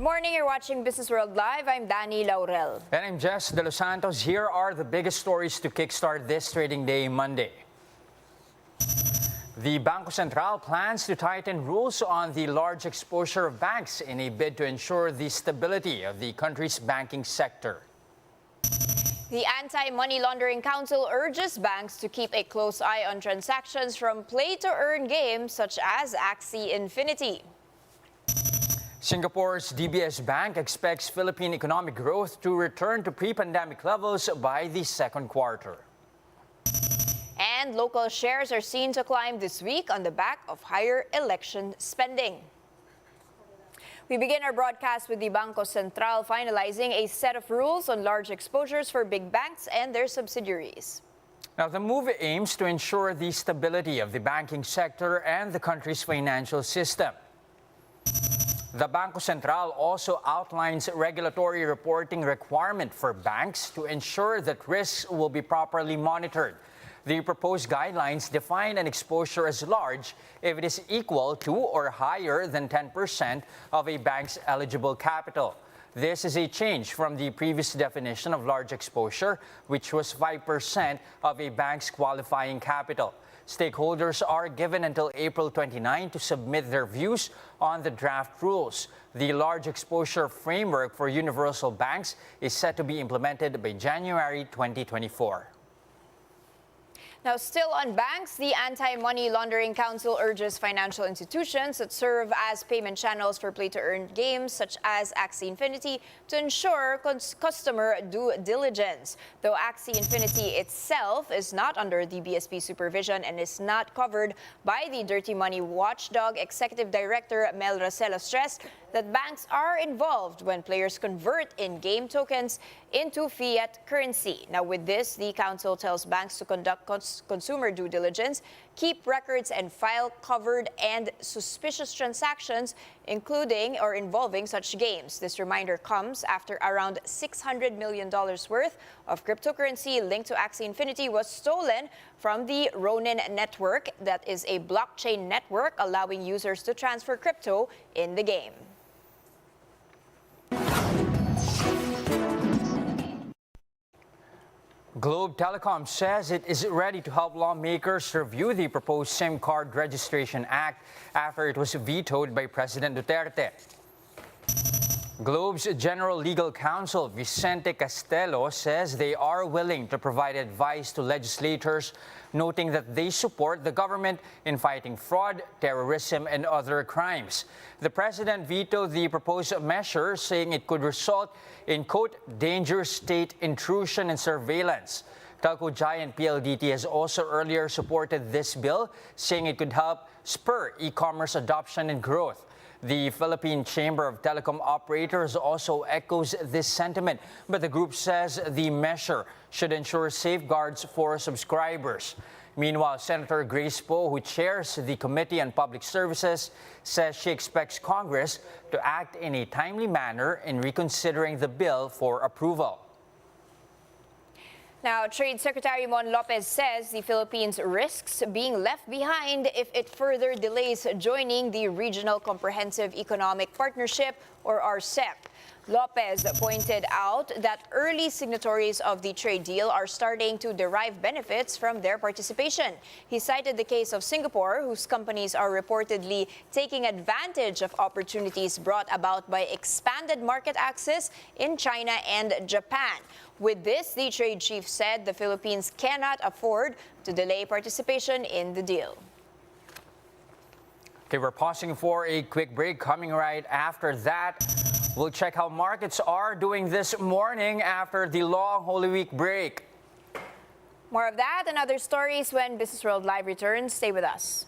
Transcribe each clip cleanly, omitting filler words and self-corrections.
morning, you're watching Business World Live. I'm Danny Laurel. And I'm Jess De Los Santos. Here are the biggest stories to kickstart this trading day Monday. The Bangko Sentral plans to tighten rules on the large exposure of banks in a bid to ensure the stability of the country's banking sector. The Anti-Money Laundering Council urges banks to keep a close eye on transactions from play-to-earn games such as Axie Infinity. Singapore's DBS Bank expects Philippine economic growth to return to pre-pandemic levels by the second quarter. And local shares are seen to climb this week on the back of higher election spending. We begin our broadcast with the Bangko Sentral finalizing a set of rules on large exposures for big banks and their subsidiaries. Now, the move aims to ensure the stability of the banking sector and the country's financial system. The Bangko Sentral also outlines regulatory reporting requirement for banks to ensure that risks will be properly monitored. The proposed guidelines define an exposure as large if it is equal to or higher than 10% of a bank's eligible capital. This is a change from the previous definition of large exposure, which was 5% of a bank's qualifying capital. Stakeholders are given until April 29 to submit their views on the draft rules. The large exposure framework for universal banks is set to be implemented by January 2024. Now, still on banks, the Anti-Money Laundering Council urges financial institutions that serve as payment channels for play-to-earn games such as Axie Infinity to ensure customer due diligence. Though Axie Infinity itself is not under the BSP supervision and is not covered by the Dirty Money Watchdog, Executive Director Mel Racela stressed that banks are involved when players convert in-game tokens into fiat currency. Now, with this, the council tells banks to conduct consumer due diligence, keep records and file covered and suspicious transactions, including or involving such games. This reminder comes after around $600 million worth of cryptocurrency linked to Axie Infinity was stolen from the Ronin network. That is a blockchain network allowing users to transfer crypto in the game. Globe Telecom says it is ready to help lawmakers review the proposed SIM card Registration Act after it was vetoed by President Duterte. Globe's General Legal Counsel Vicente Castelo says they are willing to provide advice to legislators, noting that they support the government in fighting fraud, terrorism, and other crimes. The president vetoed the proposed measure, saying it could result in, quote, dangerous state intrusion and surveillance. Telco giant PLDT has also earlier supported this bill, saying it could help spur e-commerce adoption and growth. The Philippine Chamber of Telecom Operators also echoes this sentiment, but the group says the measure should ensure safeguards for subscribers. Meanwhile, Senator Grace Poe, who chairs the Committee on Public Services, says she expects Congress to act in a timely manner in reconsidering the bill for approval. Now, Trade Secretary Mon Lopez says the Philippines risks being left behind if it further delays joining the Regional Comprehensive Economic Partnership, or RCEP. Lopez pointed out that early signatories of the trade deal are starting to derive benefits from their participation. He cited the case of Singapore, whose companies are reportedly taking advantage of opportunities brought about by expanded market access in China and Japan. With this, the trade chief said the Philippines cannot afford to delay participation in the deal. Okay, we're pausing for a quick break. Coming right after that, we'll check how markets are doing this morning after the long Holy Week break. More of that and other stories when Business World Live returns. Stay with us.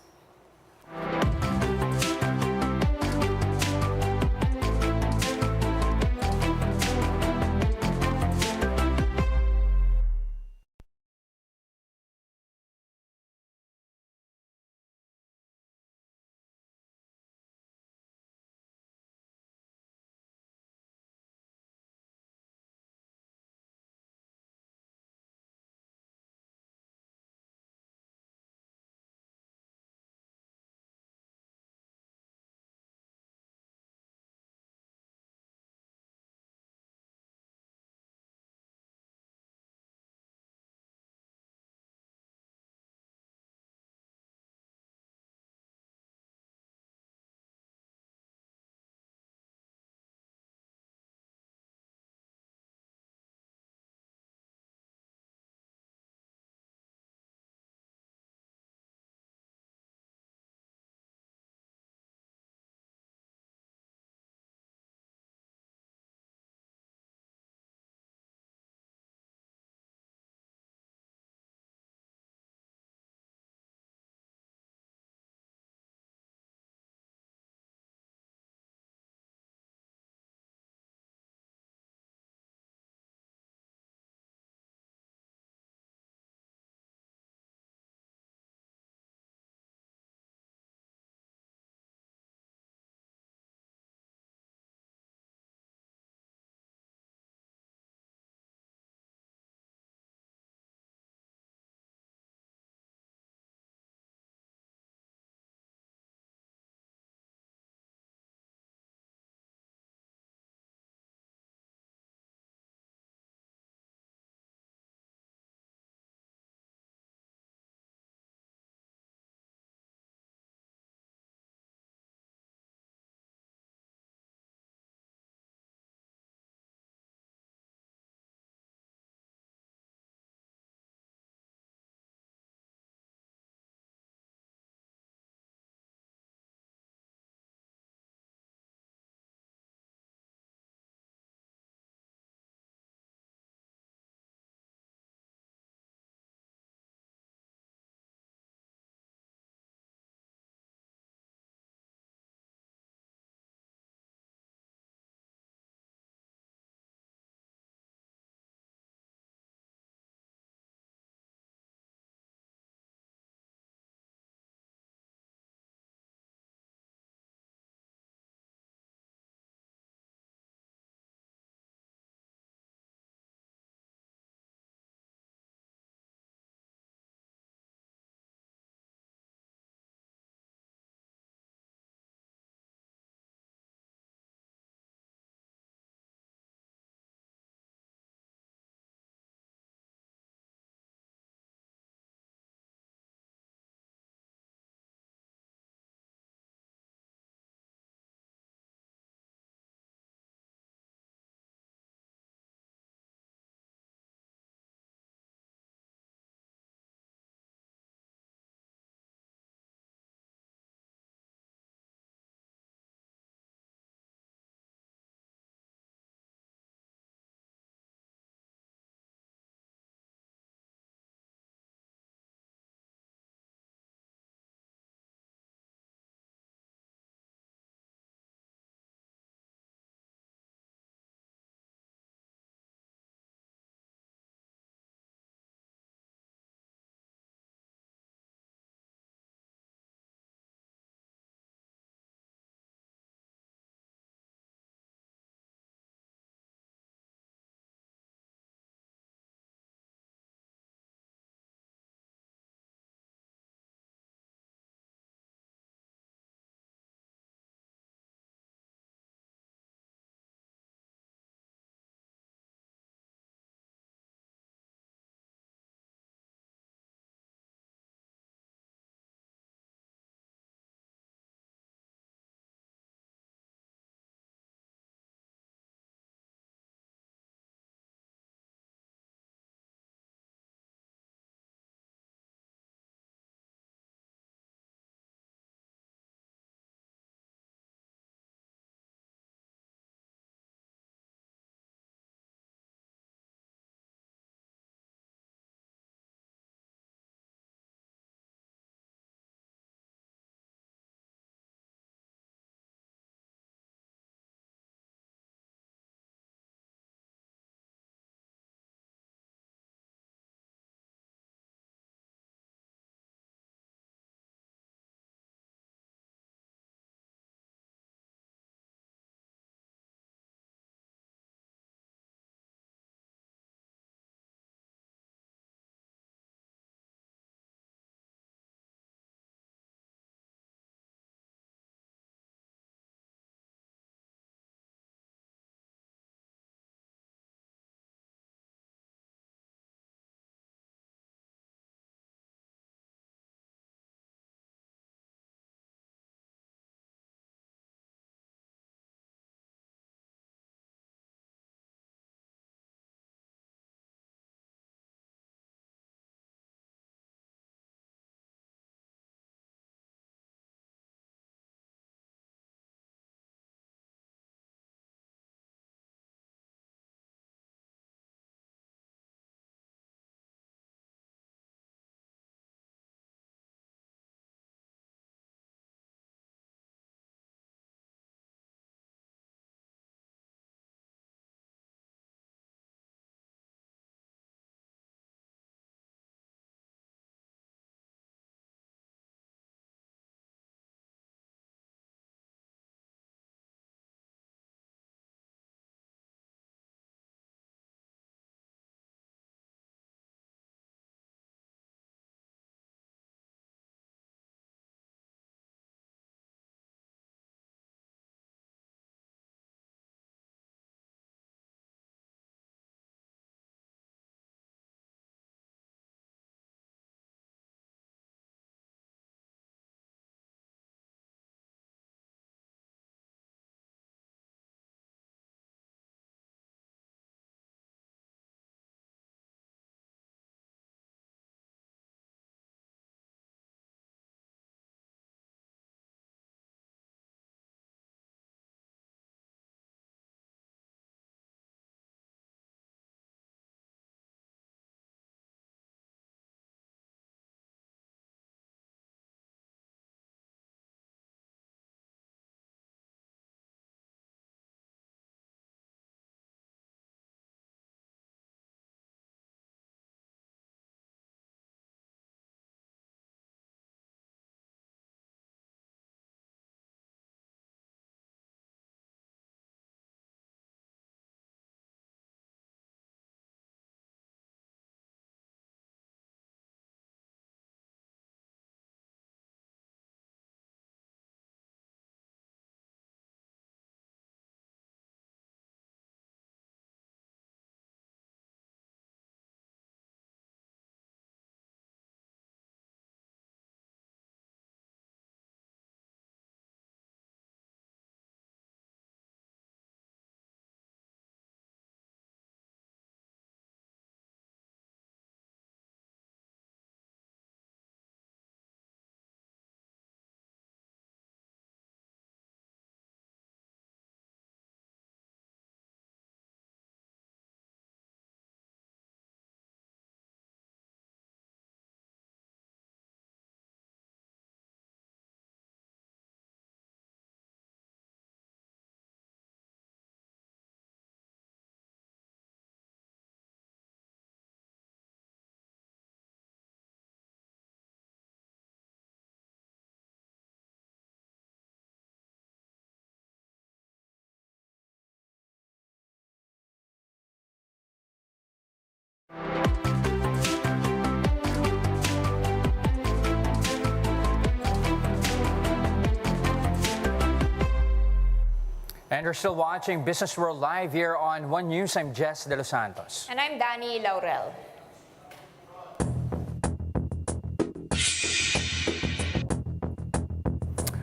And you're still watching Business World Live here on One News. I'm Jess De Los Santos. And I'm Danny Laurel.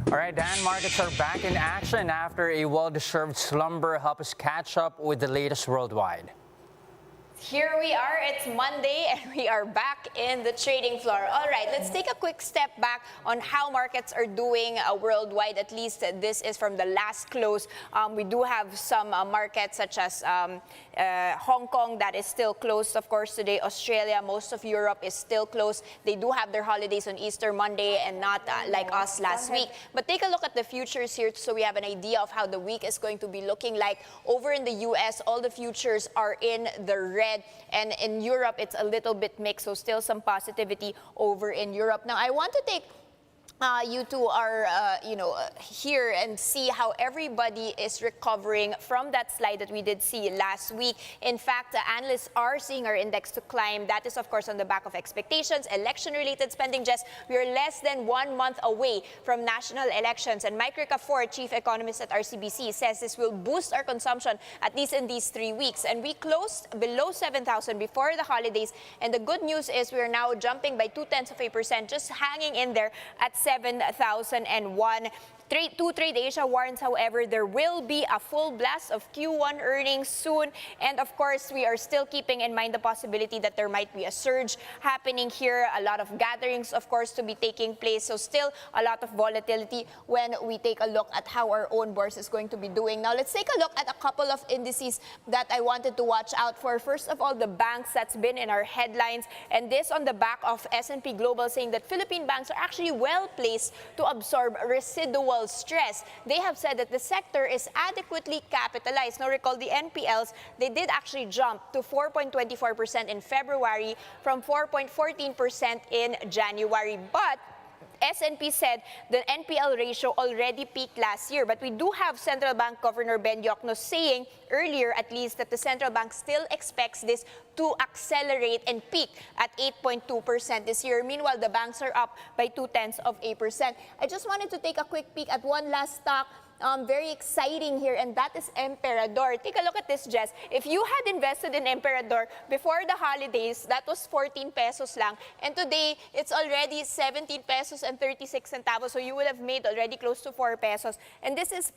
All right, Dan, markets are back in action after a well-deserved slumber. Help us catch up with the latest worldwide. Here we are, it's Monday and we are back in the trading floor. All right, let's take a quick step back on how markets are doing worldwide. At least this is from the last close. We do have some markets such as Hong Kong that is still closed, of course, today. Australia, most of Europe is still closed. They do have their holidays on Easter Monday and not like us last week. But take a look at the futures here so we have an idea of how the week is going to be looking like. Over in the US, all the futures are in the red. And in Europe, it's a little bit mixed, so still some positivity over in Europe. Now, I want to take you two are, here and see how everybody is recovering from that slide that we did see last week. In fact, the analysts are seeing our index to climb. That is, of course, on the back of expectations, election-related spending. Just we are less than 1 month away from national elections. And Mike Ricafort, chief economist at RCBC, says this will boost our consumption, at least in these 3 weeks. And we closed below 7,000 before the holidays. And the good news is we are now jumping by 0.2%, just hanging in there at 7,001. Two Trade Asia warns, however, there will be a full blast of Q1 earnings soon. And of course, we are still keeping in mind the possibility that there might be a surge happening here. A lot of gatherings, of course, to be taking place. So still a lot of volatility when we take a look at how our own bourse is going to be doing. Now, let's take a look at a couple of indices that I wanted to watch out for. First of all, the banks that's been in our headlines. And this on the back of S&P Global saying that Philippine banks are actually well placed to absorb residual stress. They have said that the sector is adequately capitalized. Now recall the NPLs, they did actually jump to 4.24% in February from 4.14% in January. But S&P said the NPL ratio already peaked last year. But we do have Central Bank Governor Ben Diokno saying earlier at least that the central bank still expects this to accelerate and peak at 8.2% this year. Meanwhile, the banks are up by 0.2%. I just wanted to take a quick peek at one last stock. Very exciting here, and that is Emperador. Take a look at this, Jess. If you had invested in Emperador before the holidays, that was 14 pesos lang. And today, it's already 17 pesos and 36 centavos. So you would have made already close to 4 pesos. And this is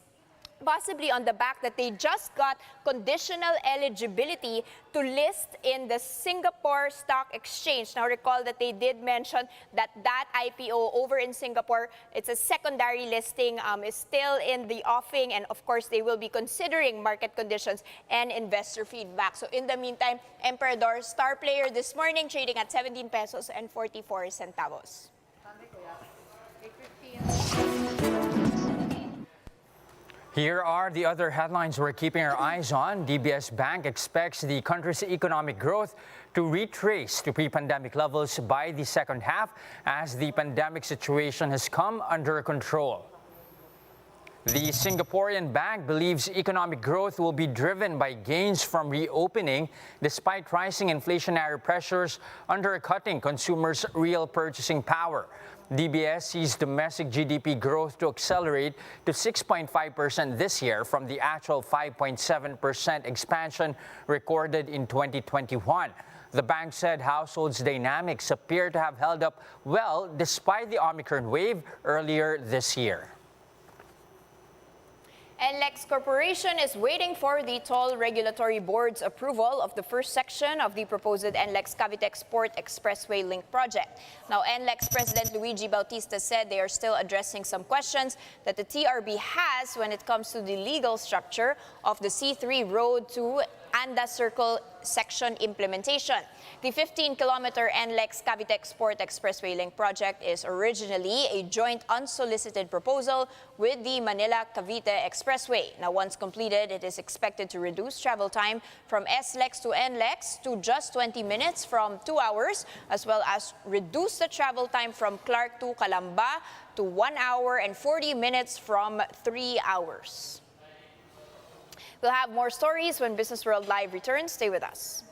possibly on the back that they just got conditional eligibility to list in the Singapore Stock Exchange. Now recall that they did mention that IPO over in Singapore, it's a secondary listing, is still in the offing, and of course they will be considering market conditions and investor feedback. So in the meantime, Emperador, star player this morning, trading at 17 pesos and 44 centavos. Here are the other headlines we're keeping our eyes on. DBS Bank expects the country's economic growth to retrace to pre-pandemic levels by the second half as the pandemic situation has come under control. The Singaporean bank believes economic growth will be driven by gains from reopening despite rising inflationary pressures undercutting consumers' real purchasing power. DBS sees domestic GDP growth to accelerate to 6.5% this year from the actual 5.7% expansion recorded in 2021. The bank said households' dynamics appear to have held up well despite the Omicron wave earlier this year. NLEX Corporation is waiting for the Toll Regulatory Board's approval of the first section of the proposed NLEX Cavite Export Expressway Link project. Now, NLEX President Luigi Bautista said they are still addressing some questions that the TRB has when it comes to the legal structure of the C3 road to Anda Circle section implementation. The 15-kilometer NLEX Cavite Export Expressway Link project is originally a joint unsolicited proposal with the Manila-Cavite Expressway. Now, once completed, it is expected to reduce travel time from SLEX to NLEX to just 20 minutes from 2 hours, as well as reduce the travel time from Clark to Calamba to 1 hour and 40 minutes from 3 hours. We'll have more stories when Business World Live returns. Stay with us.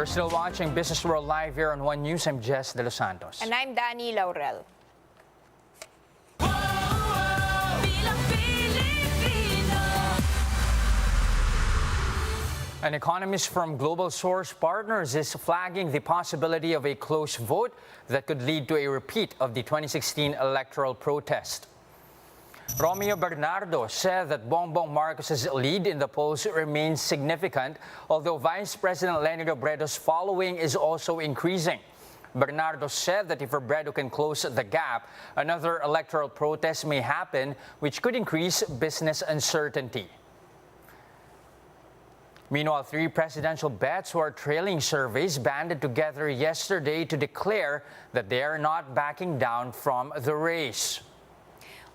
You're still watching Business World Live here on One News. I'm Jess De Los Santos. And I'm Danny Laurel. An economist from Global Source Partners is flagging the possibility of a close vote that could lead to a repeat of the 2016 electoral protest. Romeo Bernardo said that Bongbong Marcos's lead in the polls remains significant, although Vice President Leni Robredo's following is also increasing. Bernardo said that if Robredo can close the gap, another electoral protest may happen, which could increase business uncertainty. Meanwhile, 3 presidential bets who are trailing surveys banded together yesterday to declare that they are not backing down from the race.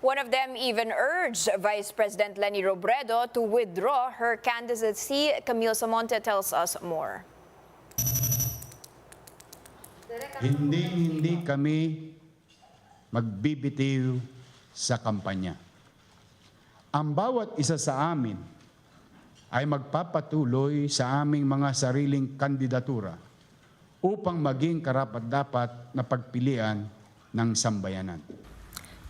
One of them even urged Vice President Leni Robredo to withdraw her candidacy. Camille Samonte tells us more. Hindi kami magbibitiw sa kampanya. Ang bawat isa sa amin ay magpapatuloy sa aming mga sariling kandidatura upang maging karapat-dapat na pagpilian ng sambayanan.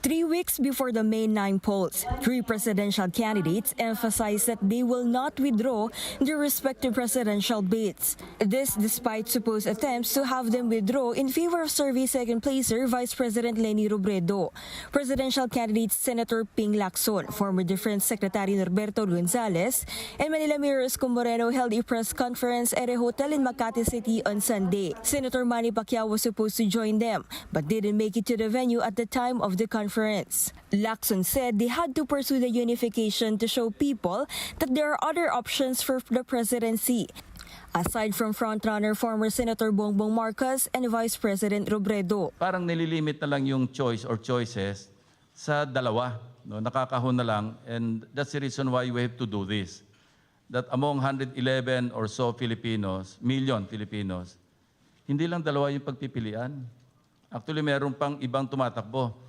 3 weeks before the May 9 polls, 3 presidential candidates emphasized that they will not withdraw their respective presidential bids. This despite supposed attempts to have them withdraw in favor of survey second placer Vice President Leni Robredo. Presidential candidates Senator Ping Lacson, former Defense Secretary Norberto Gonzales, and Manila Mayor Isko Moreno held a press conference at a hotel in Makati City on Sunday. Senator Manny Pacquiao was supposed to join them, but didn't make it to the venue at the time of the conference. Lacson said they had to pursue the unification to show people that there are other options for the presidency, aside from frontrunner former Senator Bongbong Marcos and Vice President Robredo. Parang nililimit na lang yung choice or choices sa dalawa. No? Nakakahon na lang, and that's the reason why we have to do this. That among 111 or so million Filipinos, hindi lang dalawa yung pagpipilian. Actually, meron pang ibang tumatakbo.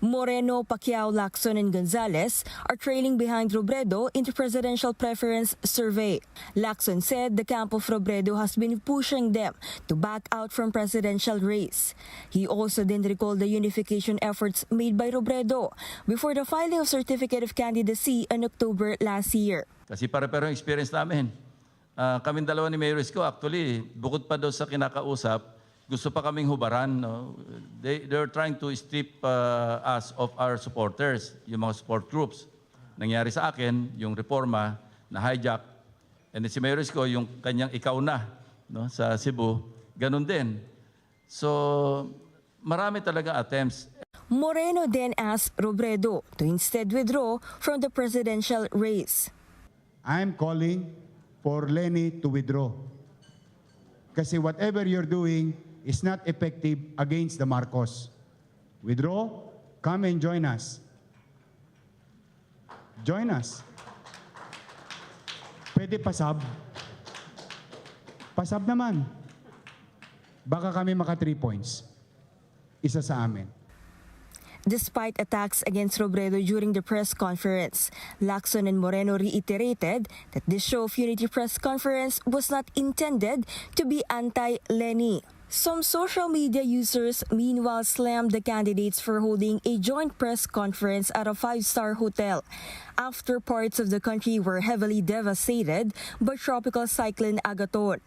Moreno, Pacquiao, Lacson, and Gonzales are trailing behind Robredo in the presidential preference survey. Lacson said the camp of Robredo has been pushing them to back out from presidential race. He also didn't recall the unification efforts made by Robredo before the filing of certificate of candidacy in October last year. Kasi pare-pero yung experience namin. Kaming dalawa ni Mayor Isko, actually, bukod pa doon sa kinakausap, gusto pa kaming hubaran. No? They're trying to strip us of our supporters, yung mga support groups. Nangyari sa akin, yung reforma na hijack. And si Mayor Isko, yung kanyang ikaw na, no? Sa Cebu, ganun din. So, marami talaga attempts. Moreno then asked Robredo to instead withdraw from the presidential race. I'm calling for Leni to withdraw. Kasi whatever you're doing is not effective against the Marcos. Withdraw, come and join us. Join us. Pwede pasab. Pasab naman. Baka kami maka 3 points. Isa sa amin. Despite attacks against Robredo during the press conference, Lacson and Moreno reiterated that this show of unity press conference was not intended to be anti-Leni. Some social media users meanwhile slammed the candidates for holding a joint press conference at a 5-star hotel after parts of the country were heavily devastated by tropical cyclone Agaton.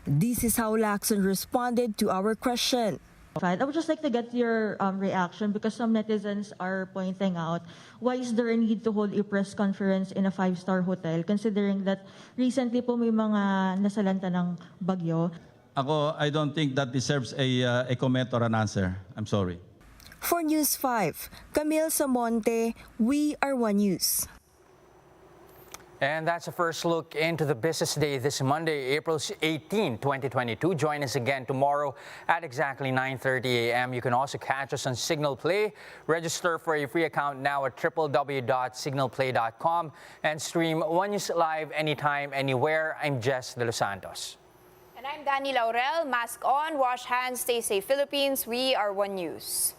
This is how Lacson responded to our question. I would just like to get your reaction because some netizens are pointing out why is there a need to hold a press conference in a 5-star hotel considering that recently po may mga nasalanta ng bagyo. Ako, I don't think that deserves a comment or an answer. I'm sorry. For News 5, Camille Samonte, We Are One News. And that's a first look into the business day this Monday, April 18, 2022. Join us again tomorrow at exactly 9:30 a.m. You can also catch us on Signal Play. Register for a free account now at www.signalplay.com and stream One News live anytime, anywhere. I'm Jess De Los Santos. And I'm Danny Laurel. Mask on, wash hands, stay safe, Philippines. We are One News.